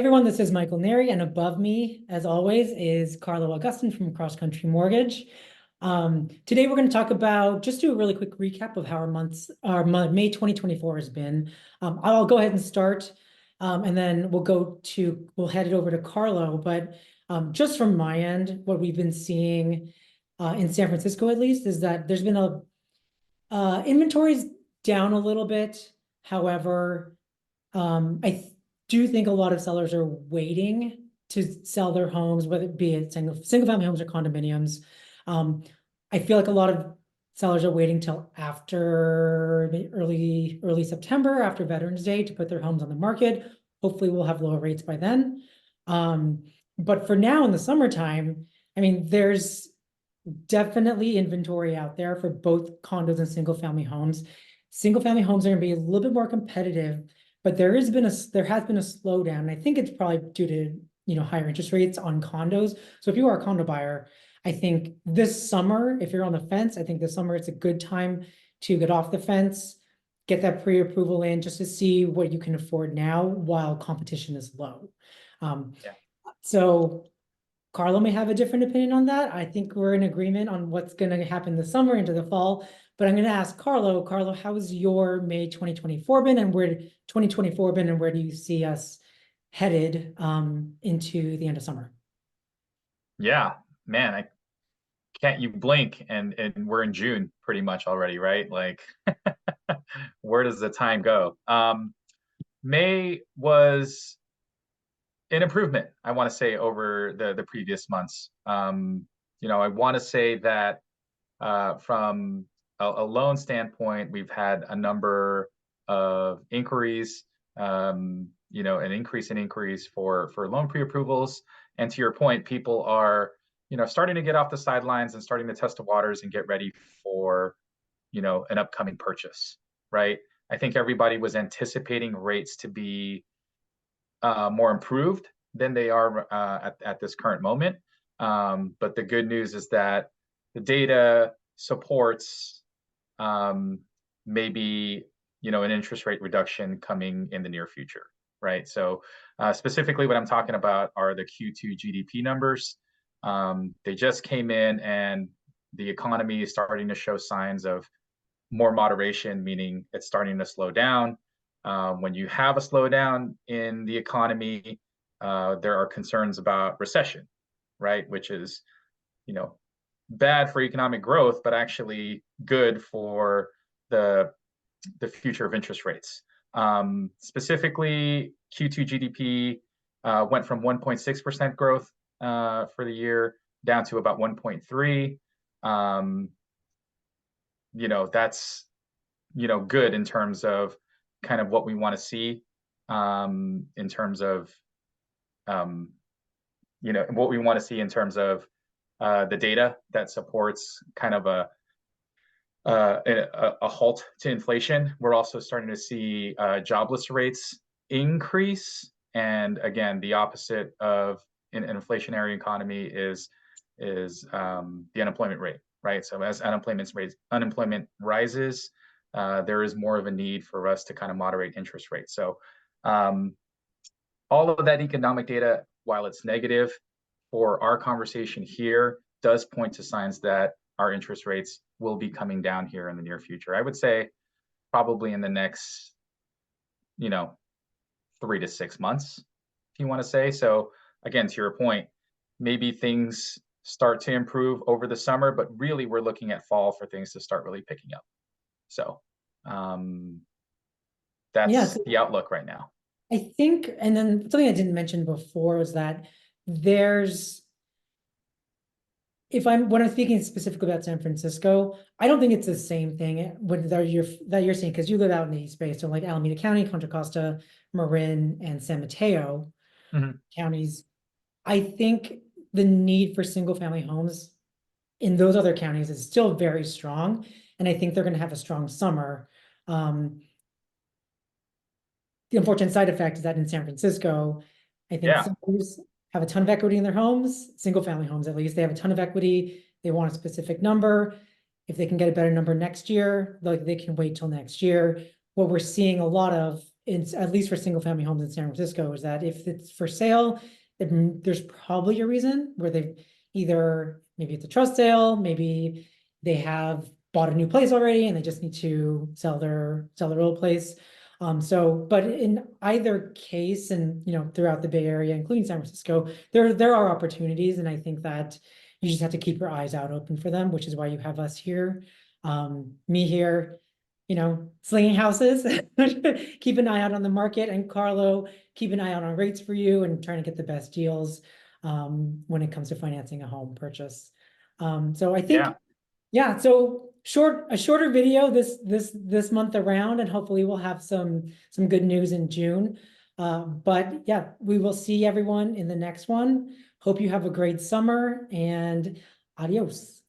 Everyone, this is Michael Neri, and above me, as always, is Karlo Agustin from CrossCountry Mortgage. Today, we're going to talk about, just do a really quick recap of how our May 2024 has been. I'll go ahead and start, and then we'll head it over to Karlo. But just from my end, what we've been seeing in San Francisco, at least, is that there's been inventory's down a little bit. However, I do think a lot of sellers are waiting to sell their homes, whether it be single-family homes or condominiums. I feel like a lot of sellers are waiting till after early September, after Veterans Day, to put their homes on the market. Hopefully, we'll have lower rates by then. But for now, in the summertime, I mean, there's definitely inventory out there for both condos and single-family homes. Single-family homes are going to be a little bit more competitive, but there has been a slowdown. And I think it's probably due to higher interest rates on condos. So if you are a condo buyer, I think this summer, if you're on the fence, I think this summer it's a good time to get off the fence, get that pre-approval in, just to see what you can afford now while competition is low. So Karlo may have a different opinion on that. I think we're in agreement on what's going to happen this summer into the fall. But I'm going to ask Karlo. Karlo, how has your May 2024 been, and where 2024 been, and where do you see us headed into the end of summer? Yeah, man, you blink and we're in June pretty much already, right? Like, where does the time go? May was an improvement, I want to say, over the previous months. I want to say that from a loan standpoint, we've had a number of inquiries, an increase in inquiries for loan pre-approvals. And to your point, people are, starting to get off the sidelines and starting to test the waters and get ready for, an upcoming purchase, right? I think everybody was anticipating rates to be more improved than they are at this current moment. But the good news is that the data supports maybe an interest rate reduction coming in the near future, right? So specifically what I'm talking about are the Q2 GDP numbers. They just came in, and the economy is starting to show signs of more moderation, meaning it's starting to slow down. When you have a slowdown in the economy, there are concerns about recession, right? Which is, bad for economic growth, but actually good for the future of interest rates. Specifically, Q2 GDP went from 1.6% growth for the year down to about 1.3. That's good in terms of kind of what we want to see, in terms of what we want to see in terms of the data that supports kind of a halt to inflation. We're also starting to see jobless rates increase, and again, the opposite of an inflationary economy is the unemployment rate, right? So as unemployment rises, there is more of a need for us to kind of moderate interest rates. So all of that economic data, while it's negative for our conversation here, does point to signs that our interest rates will be coming down here in the near future. I would say probably in the next, 3 to 6 months, if you want to say. So again, to your point, maybe things start to improve over the summer, but really we're looking at fall for things to start really picking up. So that's the outlook right now. I think, and then something I didn't mention before was that when I'm speaking specifically about San Francisco, I don't think it's the same thing that you're seeing, because you live out in the East Bay, so like Alameda County, Contra Costa, Marin, and San Mateo counties. I think the need for single-family homes in those other counties is still very strong, and I think they're going to have a strong summer. The unfortunate side effect is that in San Francisco, I think sellers have a ton of equity in their homes, single-family homes at least. They have a ton of equity. They want a specific number. If they can get a better number next year, they can wait till next year. What we're seeing a lot of at least for single family homes in San Francisco, is that if it's for sale, there's probably a reason where they've either, maybe it's a trust sale, maybe they have bought a new place already and they just need to sell their old place. But in either case, and throughout the Bay Area, including San Francisco, there are opportunities, and I think that you just have to keep your eyes out open for them, which is why you have us here, me here, slinging houses. Keep an eye out on the market, and Karlo, keep an eye out on rates for you and trying to get the best deals when it comes to financing a home purchase. So I think, yeah, so a shorter video this month around, and hopefully we'll have some good news in June. But yeah, we will see everyone in the next one. Hope you have a great summer, and adios.